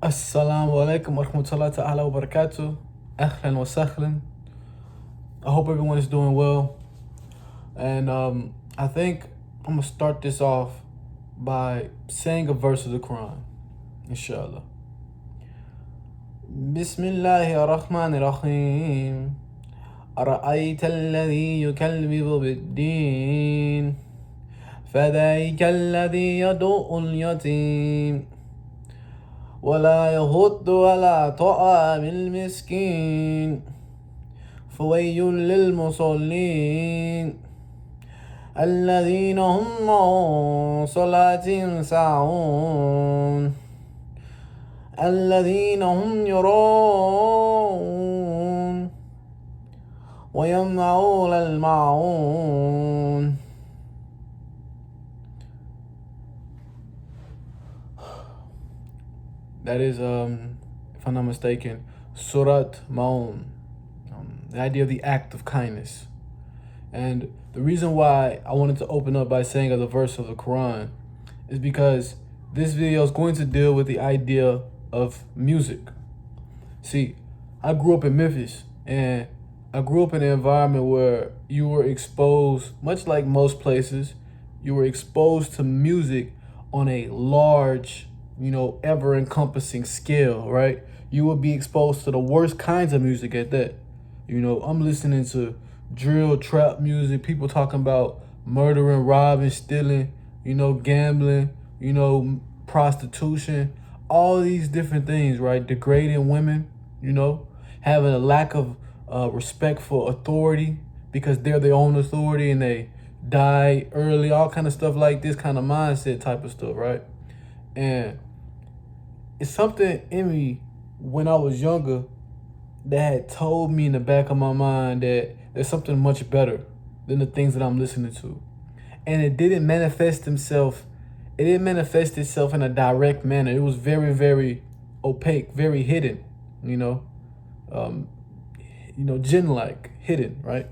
Assalamu alaikum wa rahmatullahi ta'ala wa barakatuh. Ahlan wa sahlan. I hope everyone is doing well. And I think I'm going to start this off by saying a verse of the Quran, inshallah. Bismillahir Rahmanir Rahim. أرأيت الذي يكذب بالدين فذلك الذي يدعو اليتيم ولا يحض على طعام المسكين فويل للمصلين الذين هم عن صلاتهم ساهون الذين هم يراءون ويمنعون الماعون. That is, if I'm not mistaken, Surat Ma'un, the idea of the act of kindness. And the reason why I wanted to open up by saying the verse of the Quran is because this video is going to deal with the idea of music. See, I grew up in Memphis, and I grew up in an environment where you were exposed, much like most places, you were exposed to music on a large, ever-encompassing scale, right? You would be exposed to the worst kinds of music at that. I'm listening to drill, trap music, people talking about murdering, robbing, stealing, gambling, prostitution, all these different things, right? Degrading women, having a lack of respect for authority because they're their own authority and they die early, all kind of stuff like this kind of mindset type of stuff, right? And it's something in me when I was younger that had told me in the back of my mind that there's something much better than the things that I'm listening to. And it didn't manifest itself. It didn't manifest itself in a direct manner. It was very, very opaque, very hidden, jinn-like, hidden, right?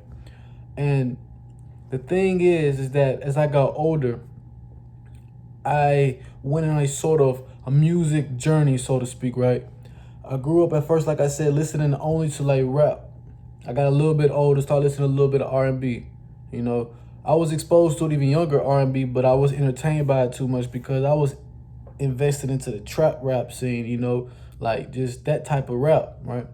And the thing is that as I got older, I went on a sort of a music journey, so to speak, right? I grew up at first, like I said, listening only to like rap. I got a little bit older, started listening to a little bit of R&B. I was exposed to it even younger, R&B, but I was entertained by it too much because I was invested into the trap rap scene, like just that type of rap, right?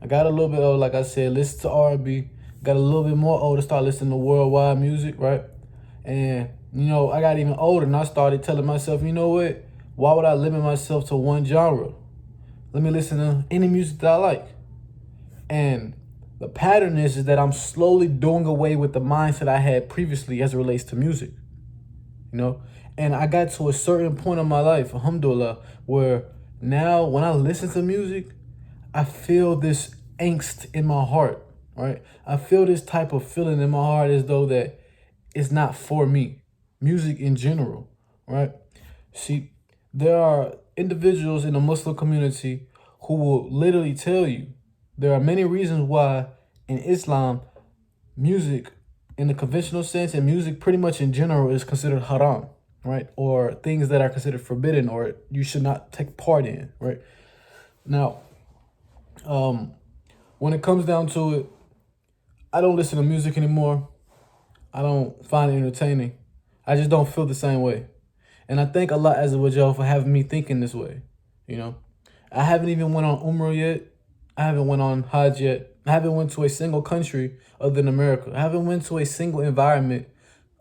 I got a little bit older, like I said, listen to R&B. Got a little bit more older, started listening to worldwide music, right? And, I got even older and I started telling myself, you know what? Why would I limit myself to one genre? Let me listen to any music that I like. And the pattern is that I'm slowly doing away with the mindset I had previously as it relates to music, And I got to a certain point in my life, alhamdulillah, where now when I listen to music, I feel this angst in my heart, right? I feel this type of feeling in my heart as though that it's not for me. Music in general, right? See, there are individuals in the Muslim community who will literally tell you there are many reasons why in Islam, music in the conventional sense and music pretty much in general is considered haram, right? Or things that are considered forbidden or you should not take part in, right? Now, when it comes down to it, I don't listen to music anymore. I don't find it entertaining. I just don't feel the same way. And I thank Allah Azza wa Jal for having me thinking this way. I haven't even went on Umrah yet. I haven't went on Hajj yet. I haven't went to a single country other than America. I haven't went to a single environment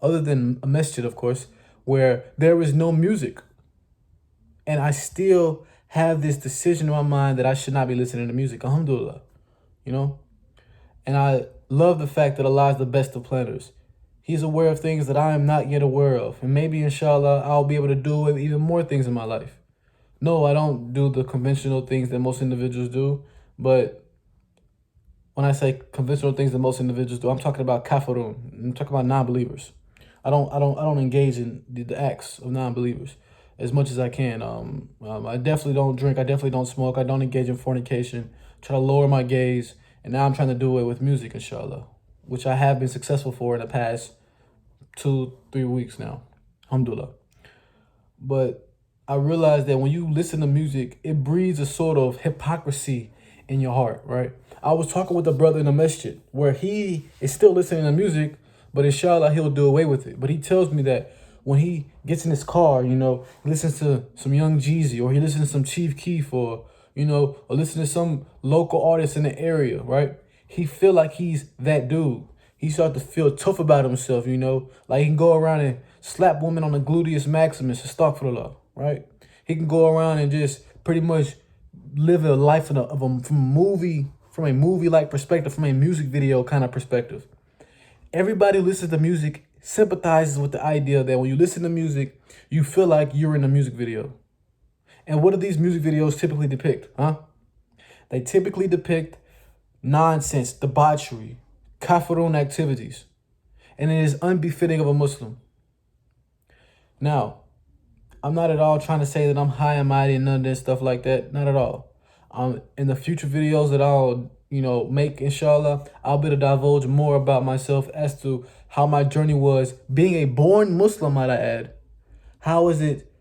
other than a masjid, of course, where there is no music. And I still have this decision in my mind that I should not be listening to music. Alhamdulillah. And I love the fact that Allah is the best of planners. He's aware of things that I am not yet aware of. And maybe, inshallah, I'll be able to do even more things in my life. No, I don't do the conventional things that most individuals do. But when I say conventional things that most individuals do, I'm talking about kafirun. I'm talking about non-believers. I don't engage in the acts of non-believers as much as I can. I definitely don't drink. I definitely don't smoke. I don't engage in fornication. Try to lower my gaze. And now I'm trying to do it with music, inshallah, which I have been successful for in the past 2-3 weeks now. Alhamdulillah. But I realized that when you listen to music, it breeds a sort of hypocrisy in your heart, right? I was talking with a brother in a masjid where he is still listening to music, but inshallah he'll do away with it. But he tells me that when he gets in his car, he listens to some Young Jeezy, or he listens to some Chief Keef, or listen to some local artist in the area, right? He feel like he's that dude. He start to feel tough about himself, like he can go around and slap women on the gluteus maximus, astaghfirullah, right? He can go around and just pretty much live a life from a movie like perspective, from a music video kind of perspective. Everybody who listens to music sympathizes with the idea that when you listen to music, you feel like you're in a music video. And what do these music videos typically depict, huh? They typically depict nonsense, debauchery, kafirun activities. And it is unbefitting of a Muslim. Now, I'm not at all trying to say that I'm high and mighty and none of this stuff like that. Not at all. In the future videos that I'll, make, inshallah, I'll be able to divulge more about myself as to how my journey was being a born Muslim, might I add. How is it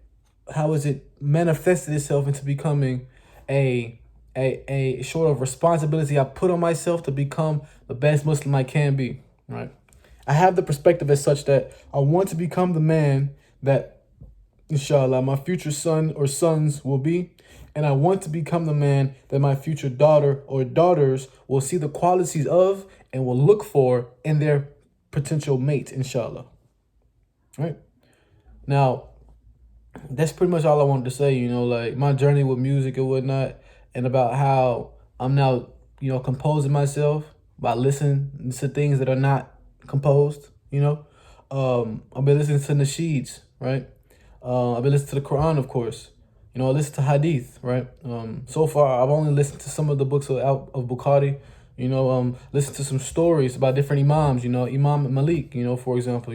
manifested itself into becoming a sort of responsibility I put on myself to become the best Muslim I can be, right? I have the perspective as such that I want to become the man that, inshallah, my future son or sons will be. And I want to become the man that my future daughter or daughters will see the qualities of and will look for in their potential mate, inshallah. Right? Now, that's pretty much all I wanted to say, like my journey with music and whatnot, and about how I'm now, composing myself by listening to things that are not composed, I've been listening to nasheeds, right? I've been listening to the Quran, of course. I listen to hadith, right? So far, I've only listened to some of the books of Bukhari, listen to some stories about different imams, Imam Malik, for example,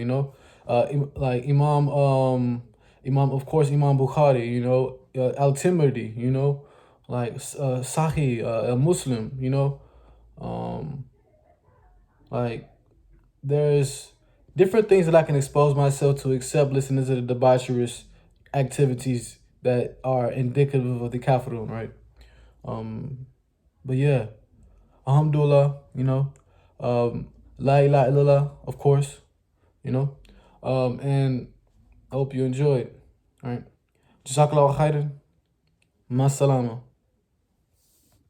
like Imam, of course, Imam Bukhari, Al-Tirmidhi, like Sahih, Muslim, like there's different things that I can expose myself to except listening to the debaucherous activities that are indicative of the kafirun, right? But yeah, alhamdulillah, la ilaha illallah, of course, and I hope you enjoyed. All right. Jazakallahu khyren. Ma salama.